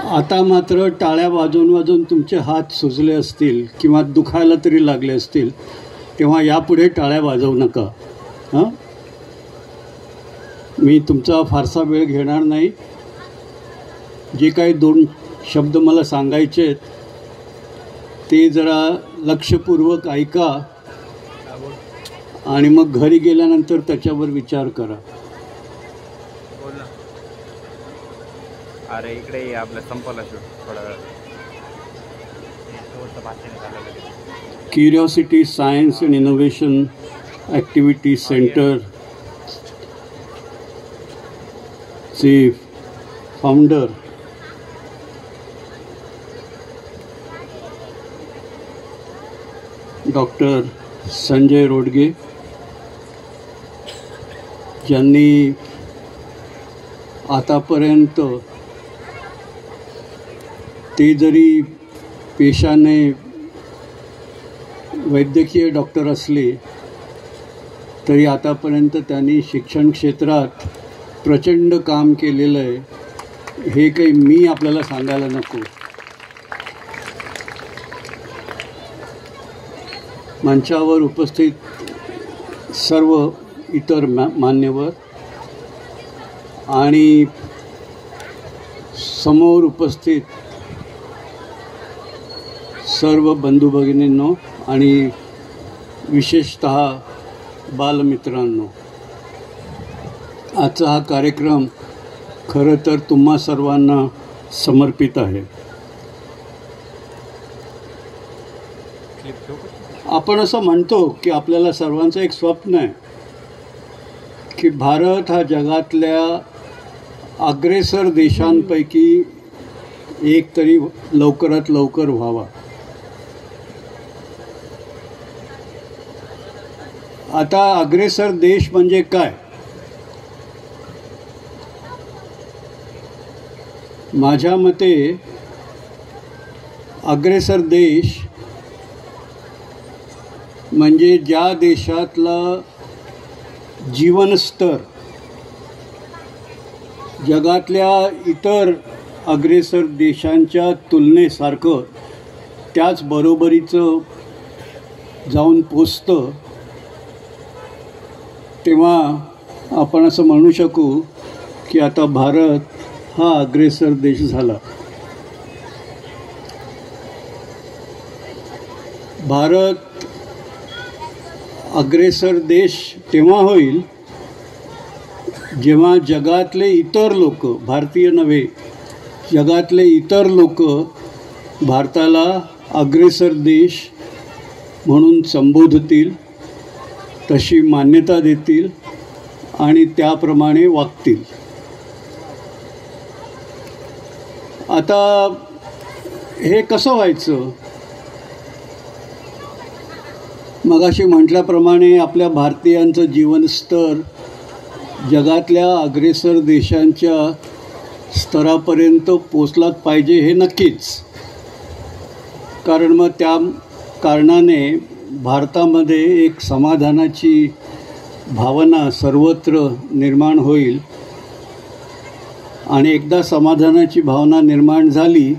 आता मात्र टाळ्या वाजवून वाजवून तुमचे हात सुजले असतील किंवा दुखायला तरी लागले असतील, तेव्हा यापुढे टाळ्या वाजवू नका. हां, मी तुमचा फारसा वेळ घेणार नाही. जे काही 2 शब्द मला सांगायचे आहेत ते जरा लक्षपूर्वक ऐका आणि मग घरी गेल्यानंतर त्याच्यावर विचार करा. अरे इकडे आपलं संपला शूट थोडा वेळ. Curiosity science and innovation activity centre चे फाउंडर डॉक्टर संजय रोडगे, ज्यांनी आतापर्यंत ते जरी पेशाने वैद्यकीय डॉक्टर असले तरी आतापर्यंत त्यांनी शिक्षण क्षेत्रात प्रचंड काम केलेलं आहे. हे काही मी आपल्याला सांगायला नको. मंचावर उपस्थित सर्व इतर मान्यवर आणि समोर उपस्थित सर्व बंधू भगिनींनो आणि विशेषतः बालमित्रांनो, आजचा हा कार्यक्रम खरं तर तुम्हा सर्वांना समर्पित आहे. आपण असं म्हणतो की आपल्याला सर्वांचं एक स्वप्न आहे की भारत हा जगातल्या अग्रेसर देशांपैकी एक तरी लवकरात लवकर व्हावा. आता अग्रेसर देश म्हणजे काय? माझ्या मते अग्रेसर देश म्हणजे ज्या देशातला जीवनस्तर जगातल्या इतर अग्रेसर देशांच्या तुलनेसारखं त्याच बरोबरीचं जाऊन पोचतं, तेव्हा आपण असं म्हणू शकू की आता भारत हा अग्रेसर देश झाला. भारत अग्रेसर देश तेव्हा होईल जेव्हा जगातले इतर लोक, भारतीय नव्हे, जगातले इतर लोक भारताला अग्रेसर देश म्हणून संबोधतील, तशी मान्यता देतील आणि त्याप्रमाणे वागतील. आता हे कसं व्हायचं? मगाशी म्हटल्याप्रमाणे आपल्या भारतीयांचं जीवनस्तर जगातल्या अग्रेसर देशांच्या स्तरापर्यंत पोचलाच पाहिजे हे नक्कीच. कारण मग त्या कारणाने भारतामध्ये एक समाधानाची भावना सर्वत्र निर्माण होईल आणि एकदा समाधानाची भावना निर्माण झाली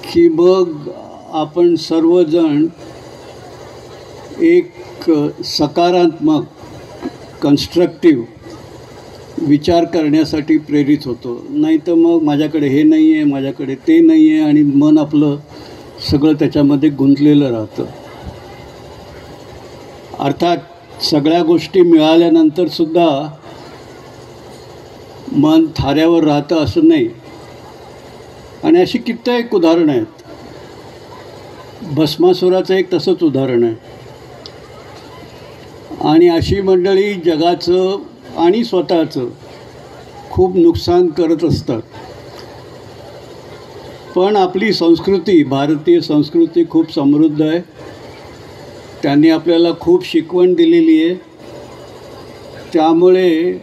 की मग आपण सर्वजण एक सकारात्मक कन्स्ट्रक्टिव्ह विचार करण्यासाठी प्रेरित होतो. नाही तर मग माझ्याकडे हे नाही आहे, माझ्याकडे ते नाही आहे आणि मन आपलं सगळं त्याच्यामध्ये गुंतलेलं राहतं. अर्थात सगळ्या गोष्टी मिळाल्यानंतरसुद्धा मन थाऱ्यावर राहतं असं नाही. आणि अशी कित्येक उदाहरणं आहेत. भस्मासुराचं एक तसंच उदाहरण आहे. आणि अशी मंडळी जगाचं आणि स्वतःचं खूप नुकसान करत असतात. पण आपली संस्कृती, भारतीय संस्कृती खूप समृद्ध आहे. त्यांनी आपल्याला खूप शिकवण दिलेली आहे. त्यामुळे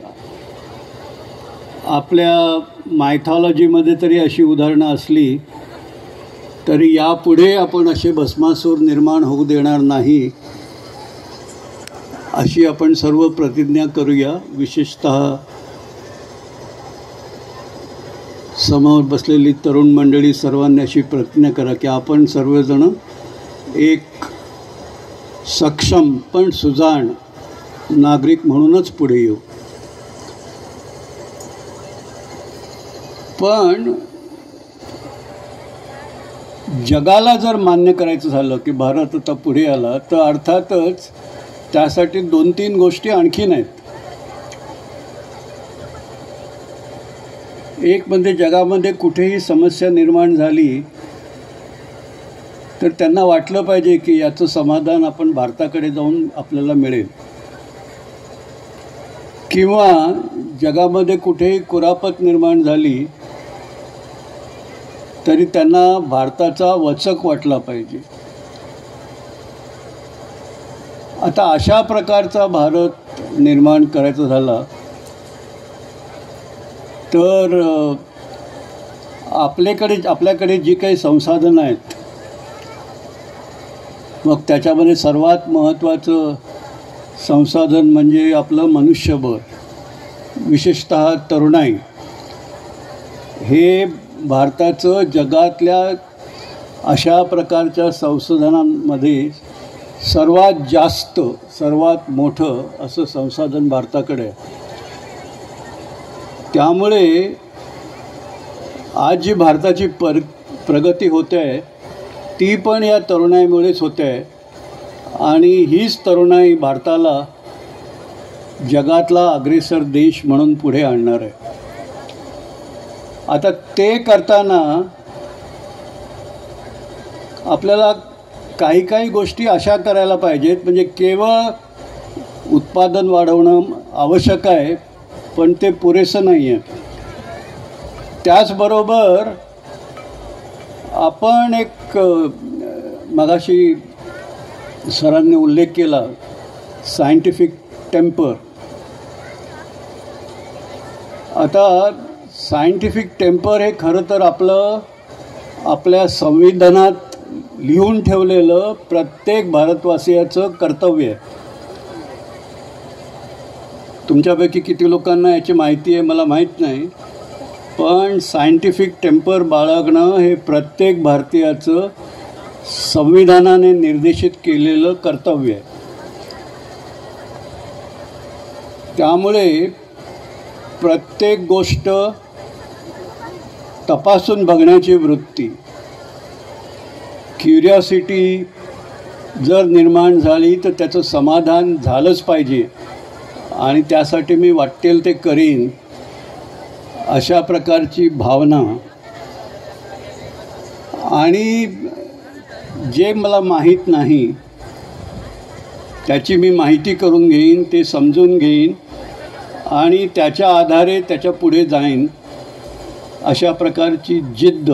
आपल्या मायथॉलॉजीमध्ये तरी अशी उदाहरणं असली तरी यापुढे आपण असे भस्मासूर निर्माण होऊ देणार नाही, अशी आपण सर्व प्रतिज्ञा करूया. विशेषतः समोर बसलेली तरुण मंडळी सर्वांनी अशी प्रतिज्ञा करा की आपण सर्वजण एक सक्षम पण सुजाण नागरिक म्हणूनच पुढे येऊ. पण जगाला जर मान्य करायचं झालं की भारत आता पुढे आला, तर अर्थातच त्यासाठी 2-3 गोष्टी आणखीन आहेत. एक म्हणजे जगामध्ये कुठेही समस्या निर्माण झाली तर त्यांना वाटलं पाहिजे की याचं समाधान आपण भारताकडे जाऊन आपल्याला मिळेल, किंवा जगामध्ये कुठेही कुरापत निर्माण झाली तरी त्यांना भारताचा वचक वाटला पाहिजे. आता अशा प्रकारचा भारत निर्माण करायचा झाला तर आपल्याकडे जी काही संसाधनं आहेत, मग त्याच्यामध्ये सर्वात महत्त्वाचं संसाधन म्हणजे आपलं मनुष्यबळ, विशेषतः तरुणाई. हे भारताचं जगातल्या अशा प्रकारच्या संसाधनांमध्ये सर्वात जास्त, सर्वात मोठं असं संसाधन भारताकडे आहे. त्यामुळे आज जी भारताची प्रगती होते आहे ती पण या तरुणाईमुळेच होते आहे, आणि हीच तरुणाई भारताला जगातला अग्रेसर देश म्हणून पुढे आणणार आहे. आता ते करताना आपल्याला काही गोष्टी अशा करायला पाहिजेत, म्हणजे केवळ उत्पादन वाढवणं आवश्यक आहे पण ते पुरेसं नाही आहे. त्याचबरोबर आपण एक मगाशी सरांनी उल्लेख केला, सायंटिफिक टेम्पर. आता सायंटिफिक टेम्पर हे खरं तर आपल्या संविधानात लिहून ठेवलेलं प्रत्येक भारतवासियाचं कर्तव्य आहे. तुमच्यापैकी किती लोकांना याची माहिती आहे मला माहीत नाही, पण सायंटिफिक टेम्पर बाळगणं हे प्रत्येक भारतीयाचं संविधानाने निर्देशित केलेलं कर्तव्य आहे. त्यामुळे प्रत्येक गोष्ट तपासून बघण्याची वृत्ती, क्युरिओसिटी जर निर्माण झाली तर त्याचं समाधान झालंच पाहिजे, आणि त्यासाठी मी वाटेल ते करीन अशा प्रकारची भावना, आणि जे मला माहीत नाही त्याची मी माहिती करून घेईन, ते समजून घेईन आणि त्याच्या आधारे त्याच्या पुढे जाईन, अशा प्रकारची जिद्द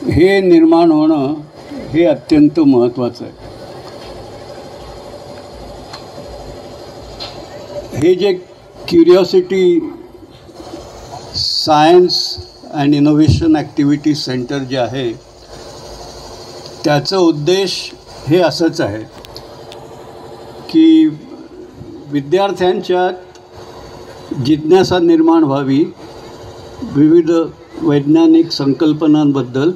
हे निर्माण होणं हे अत्यंत महत्त्वाचं आहे. हे जे curiosity science and innovation activity centre जे आहे त्याचं उद्देश हे असंच आहे की विद्यार्थ्यांच्यात जिज्ञासा निर्माण व्हावी विविध वैज्ञानिक संकल्पनांबद्दल,